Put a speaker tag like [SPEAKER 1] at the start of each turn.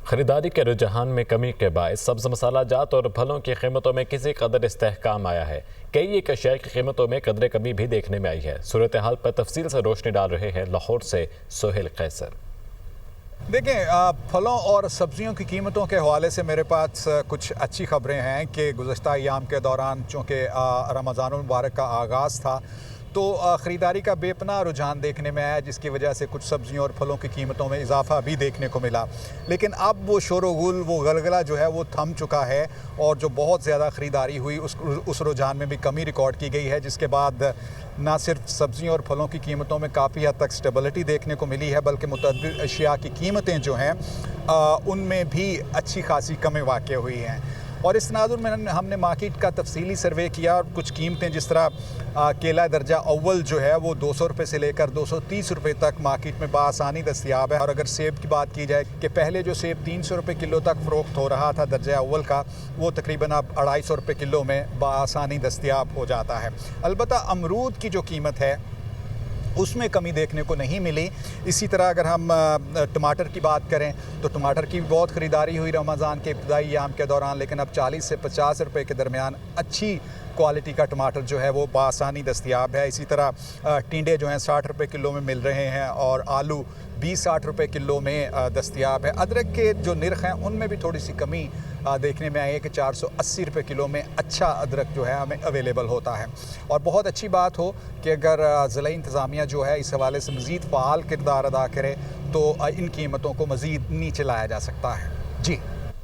[SPEAKER 1] खरीदारी के रुझान में कमी के बायस सब्ज मसाला जात और फलों की कीमतों में किसी कदर इस्तेहकाम आया है। कई एक अशिया की कीमतों में कदर कमी भी देखने में आई है। सूरत हाल पर तफसील से रोशनी डाल रहे हैं लाहौर से सोहेल कैसर।
[SPEAKER 2] देखें, फलों और सब्जियों की कीमतों के हवाले से मेरे पास कुछ अच्छी ख़बरें हैं कि गुज़श्ता अय्याम के दौरान चूँकि रमज़ानुल मुबारक का आगाज़ था तो ख़रीदारी का बेपनाह रुझान देखने में आया, जिसकी वजह से कुछ सब्जियों और फलों की कीमतों में इजाफ़ा भी देखने को मिला। लेकिन अब वो शोर-ओ-गुल, वो गलगला जो है वो थम चुका है और जो बहुत ज़्यादा ख़रीदारी हुई उस रुझान में भी कमी रिकॉर्ड की गई है, जिसके बाद ना सिर्फ सब्जियों और फलों की कीमतों में काफ़ी हद तक स्टेबिलिटी देखने को मिली है, बल्कि मुतअद्दिद अशिया की कीमतें जो हैं उनमें भी अच्छी खासी कमी वाक़ई हुई हैं। और इस तनाज़ुर में हमने मार्केट का तफसीली सर्वे किया और कुछ कीमतें, जिस तरह केला दर्जा अव्वल जो है वो 200 रुपये से लेकर 230 रुपये तक मार्केट में बासानी दस्तियाब है। और अगर सेब की बात की जाए कि पहले जो सेब 300 रुपये किलो तक फ़रोख्त हो रहा था दर्जा अव्वल का, वो तकरीबन अब 250 रुपये किलो में बासानी दस्तियाब हो जाता है। अलबत्ता अमरूद की जो कीमत है उसमें कमी देखने को नहीं मिली। इसी तरह अगर हम टमाटर की बात करें तो टमाटर की भी बहुत ख़रीदारी हुई रमज़ान के इब्तिदाई अय्याम के दौरान, लेकिन अब 40 से 50 रुपये के दरमियान अच्छी क्वालिटी का टमाटर जो है वो बासानी दस्तियाब है। इसी तरह टिंडे जो हैं 60 रुपये किलो में मिल रहे हैं और आलू 20-60 रुपये किलो में दस्तियाब है। अदरक के जो निर्ख हैं उनमें भी थोड़ी सी कमी देखने में आई है कि 480 रुपये किलो में अच्छा अदरक जो है हमें अवेलेबल होता है। और बहुत अच्छी बात हो कि अगर ज़िला इंतज़ामिया जो है इस हवाले से मज़ीद फ़ाल किरदार अदा करे तो इन कीमतों को मज़ीद नीचे लाया जा सकता है। जी।